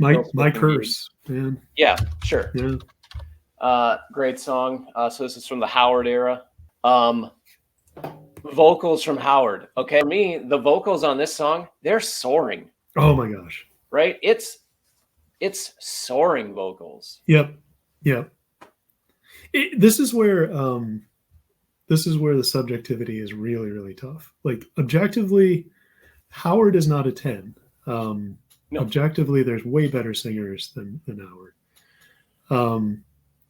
My curse, man. Yeah, sure. Yeah. Great song. So this is from the Howard era. Vocals from Howard. Okay, for me, the vocals on this song, they're soaring. Oh my gosh. Right? It's soaring vocals. Yep. This is where the subjectivity is really, really tough. Like objectively, Howard is not a 10. No. Objectively, there's way better singers than Howard.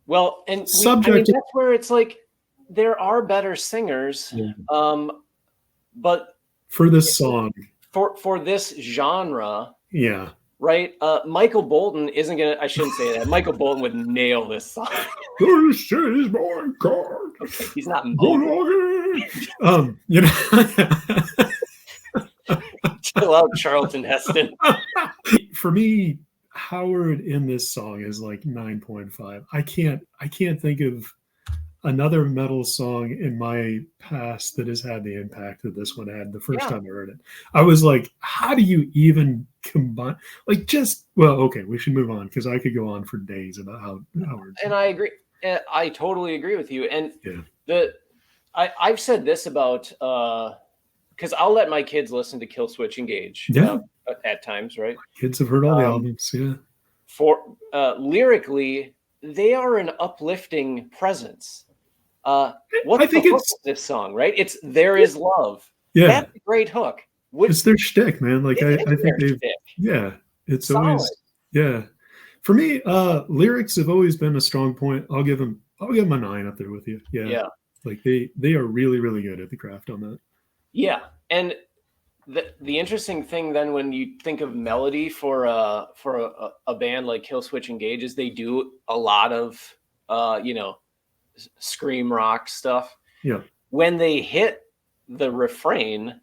Well, and that's where it's like there are better singers, but for this song, for this genre, yeah, right? Michael Bolton isn't gonna. I shouldn't say that. Michael Bolton would nail this song. This is my card. Okay, he's not. You know. Chill out, Charlton Heston. For me, Howard in this song is like 9.5. I can't think of another metal song in my past that has had the impact that this one had the first time I heard it. I was like, how do you even combine? Like, okay, we should move on because I could go on for days about how Howard. And I agree. I totally agree with you. And I've said this about because I'll let my kids listen to Killswitch Engage at times, right? Kids have heard all the albums, yeah. For lyrically, they are an uplifting presence. What's the hook of this song, right? It's "There Is Love." Yeah, that's a great hook. It's their shtick, man. Like I think they've, it's solid. Always, For me, lyrics have always been a strong point. I'll give them a 9 up there with you. Yeah. Like they are really, really good at the craft on that. Yeah, and the interesting thing then when you think of melody for a band like Killswitch Engage is they do a lot of scream rock stuff. Yeah. When they hit the refrain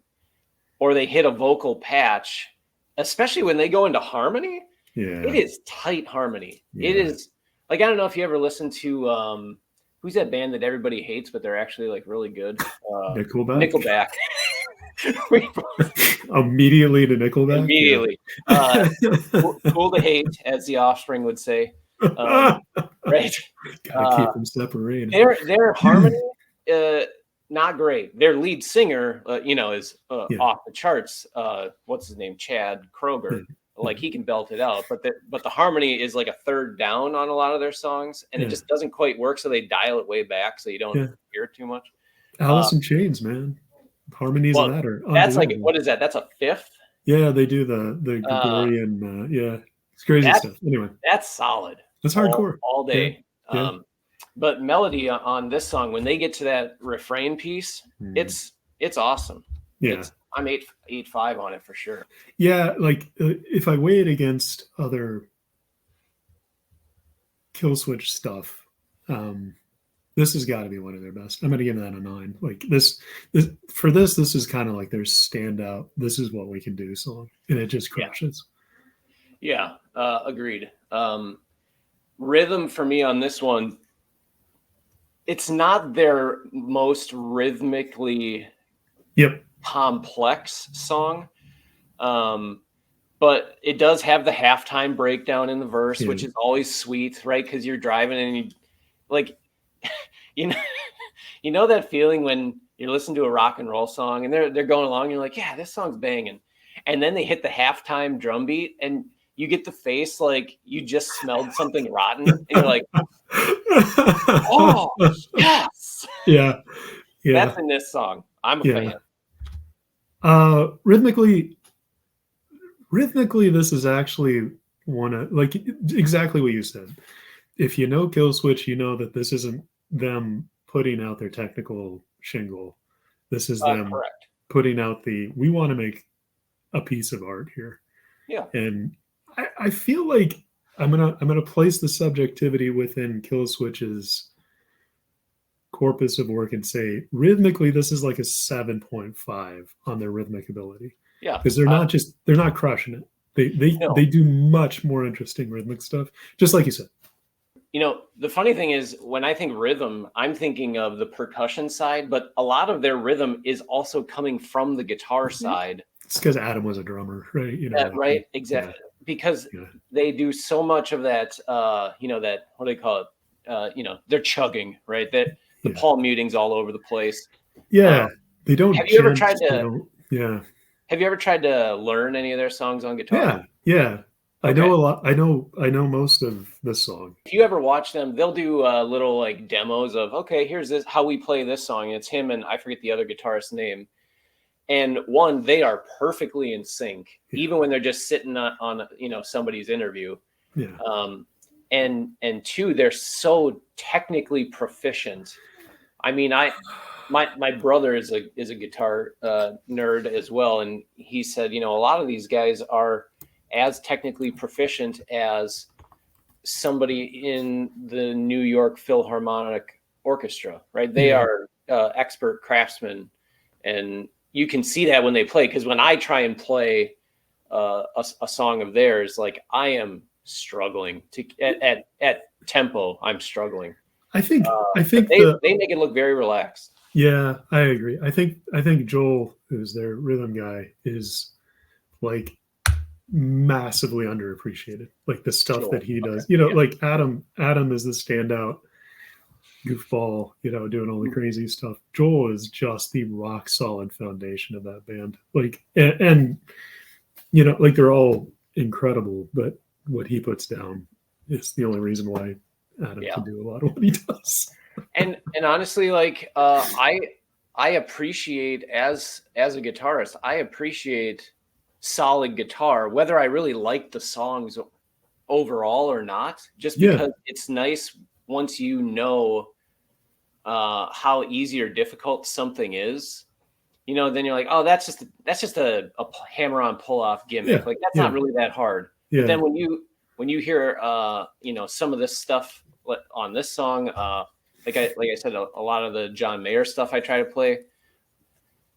or they hit a vocal patch, especially when they go into harmony, it is tight harmony. It is like, I don't know if you ever listened to who's that band that everybody hates but they're actually like really good? Nickelback. Immediately to Nickelback. Immediately. Cool to hate, as the Offspring would say. Right. Gotta keep them separated. Their harmony, not great. Their lead singer, is off the charts. What's his name? Chad Kroger. Like he can belt it out, but the harmony is like a third down on a lot of their songs, and it just doesn't quite work. So they dial it way back, so you don't hear it too much. Alice in Chains, man, harmonies and that are that's like, what is that? That's a fifth. Yeah, they do the Gregorian. It's crazy stuff. Anyway, that's solid. That's hardcore all day. Yeah. But melody on this song, when they get to that refrain piece, it's awesome. Yeah. I'm 8.5 on it for sure. Yeah, like if I weigh it against other Killswitch stuff, this has got to be one of their best. I'm going to give that a 9. Like this is kind of like their standout. This is what we can do song, and it just crushes. Yeah, agreed. Rhythm for me on this one, it's not their most rhythmically complex song, but it does have the halftime breakdown in the verse, which is always sweet, right? Because you're driving and you like, you know that feeling when you're listening to a rock and roll song and they're going along, and you're like, yeah, this song's banging, and then they hit the halftime drum beat and you get the face like you just smelled something rotten, and you're like, oh yes, yeah. That's in this song. I'm a fan. Rhythmically, this is actually one of, like, exactly what you said. If you know Killswitch, you know that this isn't them putting out their technical shingle. This is them putting out we want to make a piece of art here. Yeah. And I feel like I'm gonna place the subjectivity within Killswitch's corpus of work and say rhythmically this is like a 7.5 on their rhythmic ability. Yeah, because they're not crushing it. They do much more interesting rhythmic stuff, just like you said. The funny thing is, when I think rhythm, I'm thinking of the percussion side, but a lot of their rhythm is also coming from the guitar side. It's because Adam was a drummer, right? Right, exactly. because they do so much of that, that, what do they call it? They're chugging, right? That the palm muting's all over the place. Yeah. They don't. Have you ever tried to learn any of their songs on guitar? Yeah. I know a lot. I know most of the song. If you ever watch them, they'll do little like demos of, okay, here's this, how we play this song. And it's him and I forget the other guitarist's name. And one, they are perfectly in sync, even when they're just sitting on somebody's interview. Yeah. And two, they're so technically proficient. I mean, my brother is a guitar nerd as well, and he said, a lot of these guys are as technically proficient as somebody in the New York Philharmonic Orchestra, right? They are expert craftsmen, and you can see that when they play. Because when I try and play a song of theirs, like I am struggling at tempo. I'm struggling. I think they make it look very relaxed. Yeah, I agree. I think Joel, who's their rhythm guy, is like massively underappreciated. Like the stuff that he does, like Adam is the standout goofball, doing all the crazy stuff. Joel is just the rock solid foundation of that band. Like, and like they're all incredible, but what he puts down is the only reason why Adam can do a lot of what he does. And honestly, like I appreciate as a guitarist, I appreciate solid guitar, whether I really like the songs overall or not, just because it's nice once you know how easy or difficult something is. Then you're like, oh, that's just a hammer on pull off gimmick. Like that's not really that hard. But then when you hear some of this stuff on this song, like I said, a lot of the John Mayer stuff I try to play,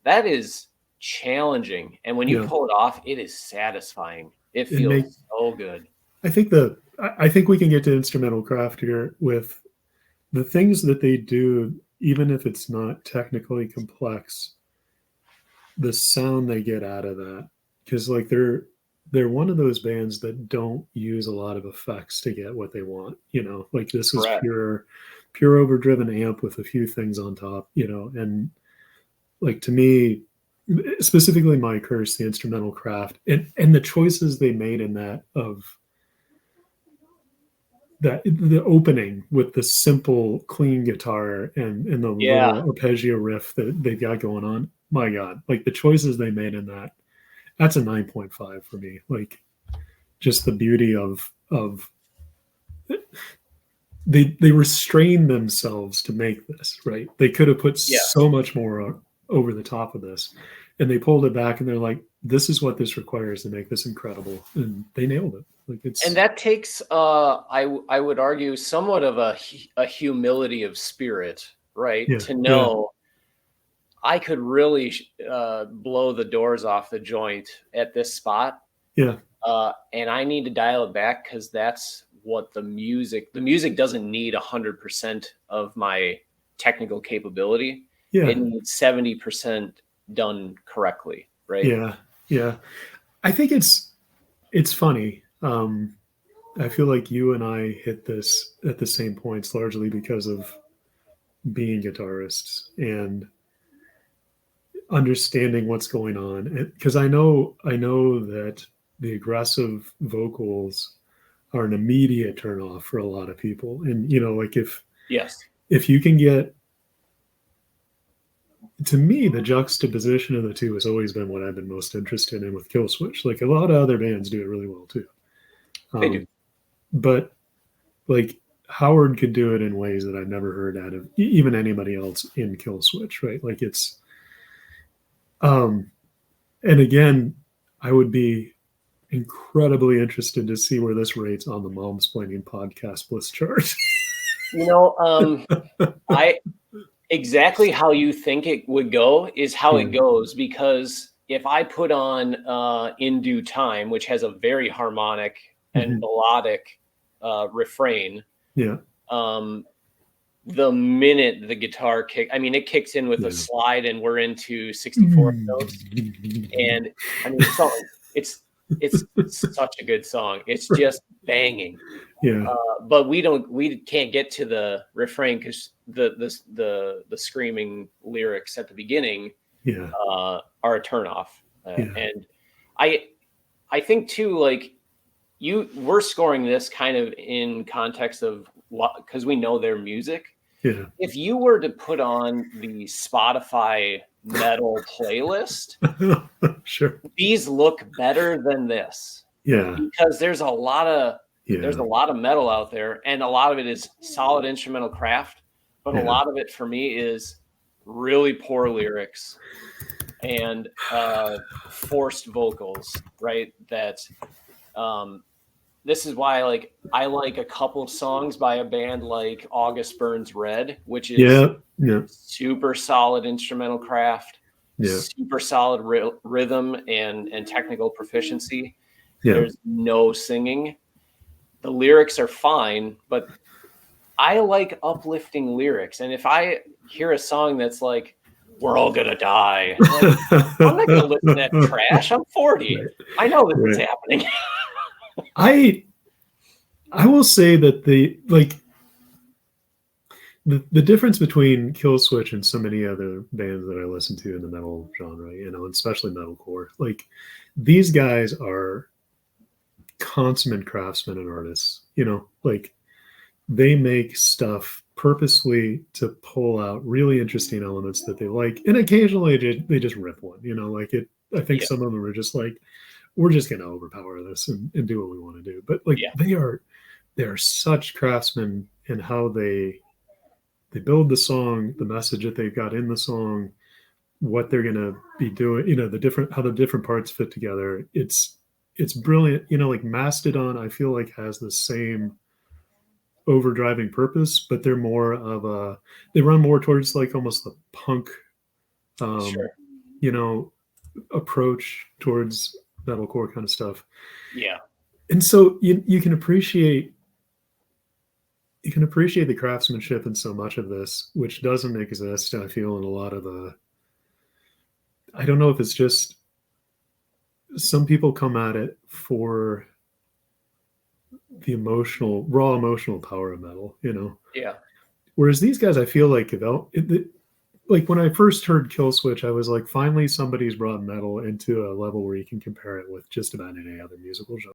that is challenging. And when you pull it off, it is satisfying. It feels so good. I think we can get to instrumental craft here with the things that they do, even if it's not technically complex, the sound they get out of that. Because like they're one of those bands that don't use a lot of effects to get what they want. Like this is pure overdriven amp with a few things on top, and like to me, specifically My Curse, the instrumental craft, and the choices they made in that of that the opening with the simple clean guitar and the little arpeggio riff that they've got going on. My God, like the choices they made in that's a 9.5 for me. Like just the beauty of they restrained themselves to make this, right? They could have put so much more over the top of this, and they pulled it back and they're like, this is what this requires to make this incredible. And they nailed it. Like and that takes, I would argue, somewhat of a humility of spirit, right? To know I could really blow the doors off the joint at this spot. Yeah. And I need to dial it back because that's what the music doesn't need 100% of my technical capability. Yeah. It needs 70% done correctly. Right. Yeah. Yeah. I think it's funny. I feel like you and I hit this at the same points largely because of being guitarists and understanding what's going on. Because I know that the aggressive vocals are an immediate turnoff for a lot of people. And, like if you can get, to me, the juxtaposition of the two has always been what I've been most interested in with Killswitch. Like a lot of other bands do it really well too. They do. But like Howard could do it in ways that I've never heard out of even anybody else in Killswitch, right? Like it's, and again, I would be incredibly interested to see where this rates on the Momsplaining podcast Bliss chart. Exactly how you think it would go is how it goes, because if I put on In Due Time, which has a very harmonic and melodic refrain, the minute the guitar it kicks in with a slide and we're into 64 notes. And I mean, It's such a good song. It's just banging. Yeah. But we can't get to the refrain because the screaming lyrics at the beginning Yeah. are a turnoff. Yeah. And I think too, like we're scoring this kind of in context of what, because we know their music. Yeah. If you were to put on the Spotify metal playlist, Sure. these look better than this. Yeah. Because there's a lot of Yeah. metal out there, and a lot of it is solid instrumental craft, but Yeah. a lot of it for me is really poor lyrics and forced vocals, right? That this is why I like a couple songs by a band like August Burns Red, which is super solid instrumental craft, super solid rhythm and technical proficiency. There's no singing. The lyrics are fine, but I like uplifting lyrics. And if I hear a song that's like, we're all going to die, like, I'm not going to listen to that trash. I'm 40. Right. I know this is happening. I will say that the difference between Killswitch and so many other bands that I listen to in the metal genre, especially metalcore, like these guys are consummate craftsmen and artists, like they make stuff purposely to pull out really interesting elements that they like, and occasionally they just rip one, like it. I think some of them are just like, we're just going to overpower this and do what we want to do. But like they're such craftsmen in how they build the song, the message that they've got in the song, what they're going to be doing, how the different parts fit together. It's brilliant. Like Mastodon, I feel like has the same overdriving purpose, but they're more of they run more towards like almost the punk, approach towards metalcore kind of stuff. Yeah. And so you can appreciate the craftsmanship in so much of this, which doesn't exist, I feel, in a lot of I don't know if it's just some people come at it for the raw emotional power of metal, Yeah. Whereas these guys, I feel like like when I first heard Killswitch, I was like, finally somebody's brought metal into a level where you can compare it with just about any other musical genre.